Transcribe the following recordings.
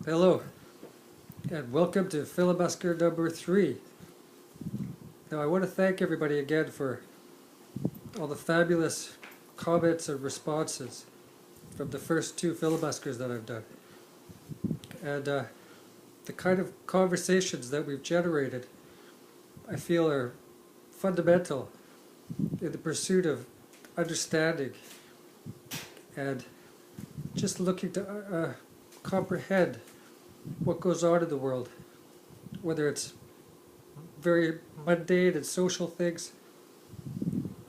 Hello, and welcome to Philobusker number 3. Now I want to thank everybody again for all the fabulous comments and responses from the first 2 filibusters that I've done. And the kind of conversations that we've generated, I feel, are fundamental in the pursuit of understanding and just looking to comprehend what goes on in the world, whether it's very mundane and social things,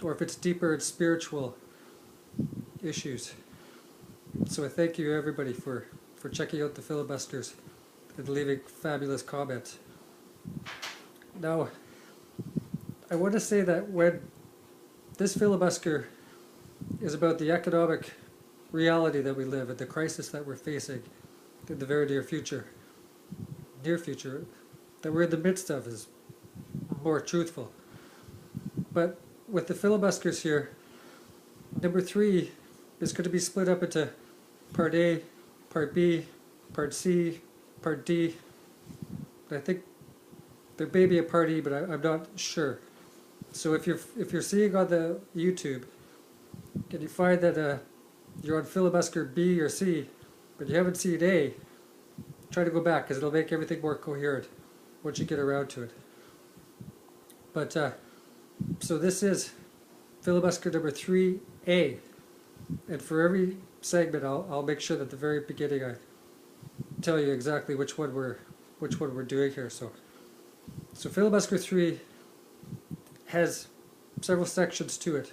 or if it's deeper and spiritual issues. So I thank you everybody for checking out the filibusters and leaving fabulous comments. Now, I want to say that when this filibuster is about the economic reality that we live in, the crisis that we're facing in the very near future, that we're in the midst of, is more truthful. But with the filibusters here, number 3 is going to be split up into Part A, Part B, Part C, Part D. I think there may be a Part E, but I'm not sure. So if you're seeing on the YouTube, and you find that you're on filibuster B or C, but you haven't seen A, try to go back, because it'll make everything more coherent once you get around to it. But so this is filibuster number 3A, and for every segment I'll make sure that at the very beginning I tell you exactly which one we're doing here. So filibuster 3 has several sections to it.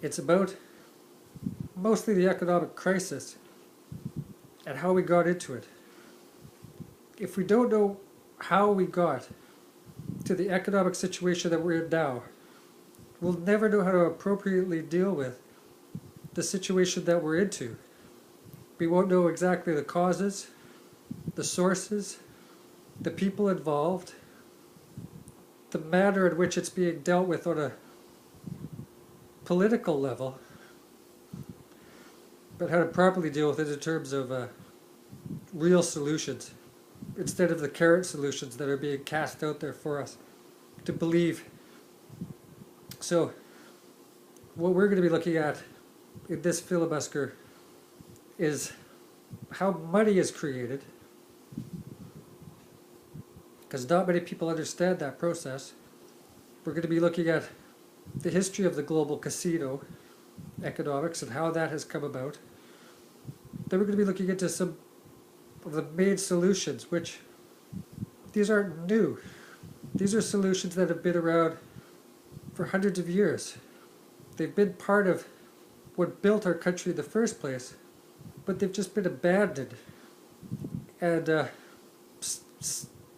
It's about mostly the economic crisis and how we got into it. If we don't know how we got to the economic situation that we're in now, we'll never know how to appropriately deal with the situation that we're into. We won't know exactly the causes, the sources, the people involved, the manner in which it's being dealt with on a political level, but how to properly deal with it in terms of real solutions, instead of the carrot solutions that are being cast out there for us to believe. So what we're going to be looking at in this filibuster is how money is created, because not many people understand that process. We're going to be looking at the history of the global casino economics and how that has come about. Then we're going to be looking into some of the main solutions, which these aren't new. These are solutions that have been around for hundreds of years. They've been part of what built our country in the first place, but they've just been abandoned and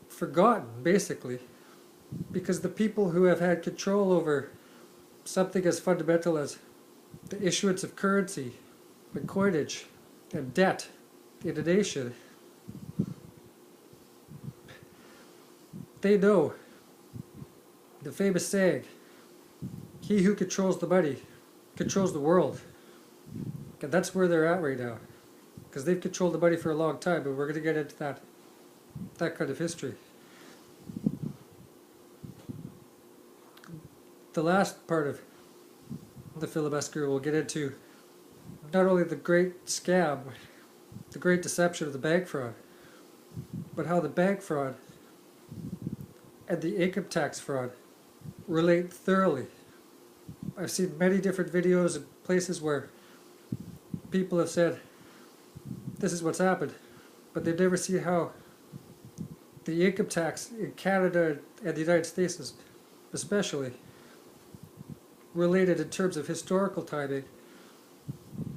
forgotten, basically, because the people who have had control over something as fundamental as the issuance of currency and coinage and debt in a nation, they know the famous saying, "He who controls the money controls the world." And that's where they're at right now, because they've controlled the money for a long time, but we're going to get into that kind of history. The last part of the filibuster will get into not only the great scam, the great deception of the bank fraud, but how the bank fraud and the income tax fraud relate thoroughly. I've seen many different videos and places where people have said, this is what's happened, but they've never seen how the income tax in Canada and the United States especially related in terms of historical timing,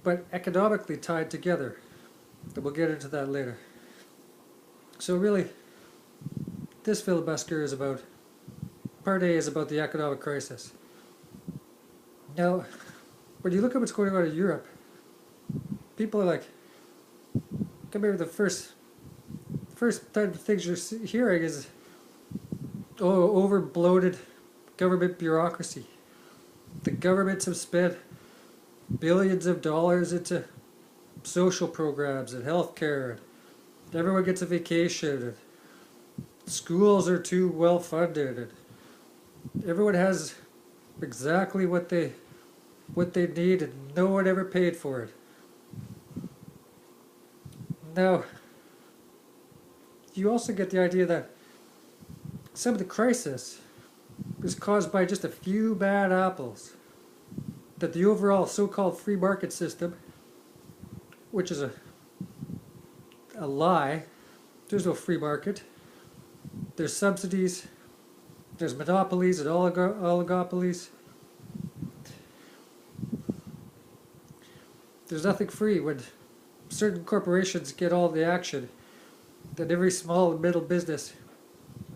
but economically tied together. And we'll get into that later. So really, this filibuster is about, Part A is about the economic crisis. Now, when you look at what's going on in Europe, people are like, come here, the first type of things you're hearing is, oh, over-bloated government bureaucracy. The governments have spent billions of dollars into social programs and healthcare, everyone gets a vacation, and schools are too well funded, and everyone has exactly what they need, and no one ever paid for it. Now, you also get the idea that some of the crisis is caused by just a few bad apples. That the overall so-called free market system, which is a lie, there's no free market. There's subsidies, there's monopolies and oligopolies. There's nothing free. When certain corporations get all the action, then every small and middle business,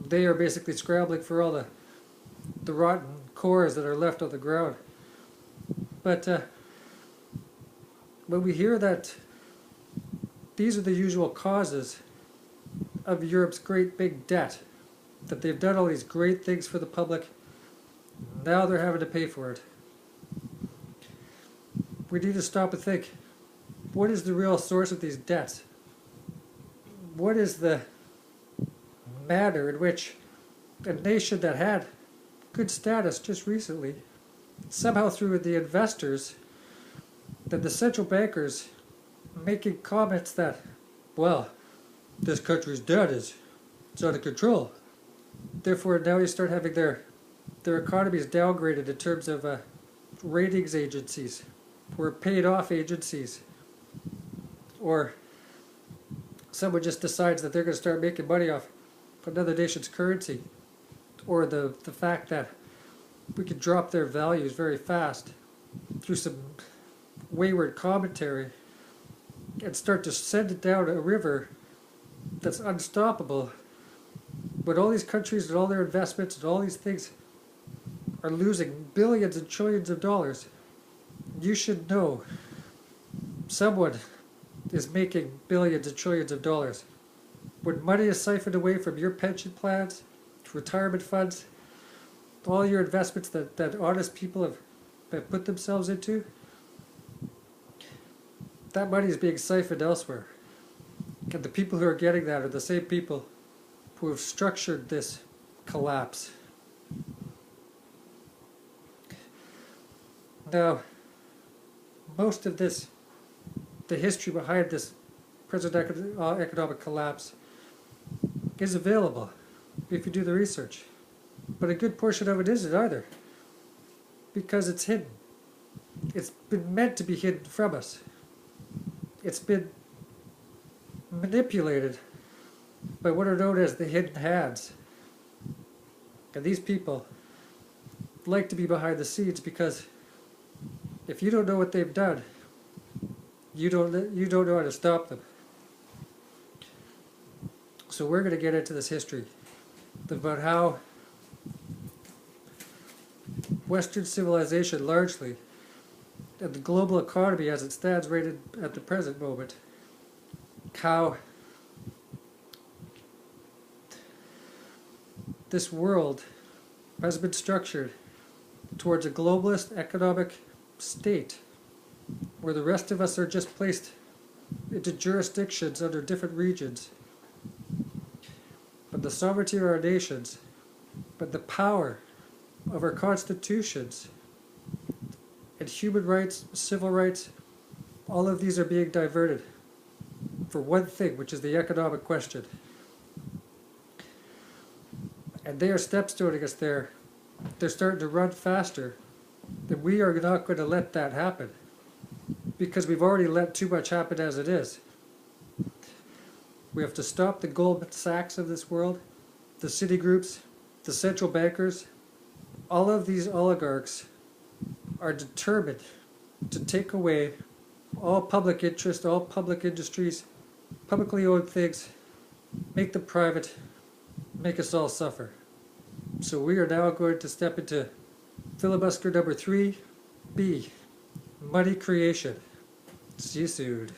they are basically scrambling for all the rotten cores that are left on the ground. But when we hear that these are the usual causes of Europe's great big debt, that they've done all these great things for the public, now they're having to pay for it. We need to stop and think, what is the real source of these debts? What is the manner in which a nation that had good status just recently, somehow through the investors, that the central bankers making comments that, well, this country's debt is out of control. Therefore, now you start having their economies downgraded in terms of ratings agencies, or paid off agencies, or someone just decides that they're going to start making money off another nation's currency, or the fact that we could drop their values very fast through some wayward commentary and start to send it down a river that's unstoppable. But all these countries and all their investments and all these things are losing billions and trillions of dollars. You should know someone is making billions and trillions of dollars. When money is siphoned away from your pension plans, retirement funds, all your investments that honest people have put themselves into, that money is being siphoned elsewhere. And the people who are getting that are the same people who have structured this collapse. Now, most of this, the history behind this present economic collapse, is available if you do the research. But a good portion of it isn't either, because it's hidden. It's been meant to be hidden from us. It's been manipulated by what are known as the hidden hands. And these people like to be behind the scenes, because if you don't know what they've done, you don't know how to stop them. So we're going to get into this history about how Western civilization largely, and the global economy as it stands right at the present moment, how this world has been structured towards a globalist economic state where the rest of us are just placed into jurisdictions under different regions. But the sovereignty of our nations, but the power of our constitutions, and human rights, civil rights, all of these are being diverted for one thing, which is the economic question. And they are stepstoning us there. They're starting to run faster. Then we are not going to let that happen, because we've already let too much happen as it is. We have to stop the Goldman Sachs of this world, the Citigroups, the central bankers. All of these oligarchs are determined to take away all public interest, all public industries, publicly owned things, make them private, make us all suffer. So we are now going to step into Philobusker number 3B, money creation. See you soon.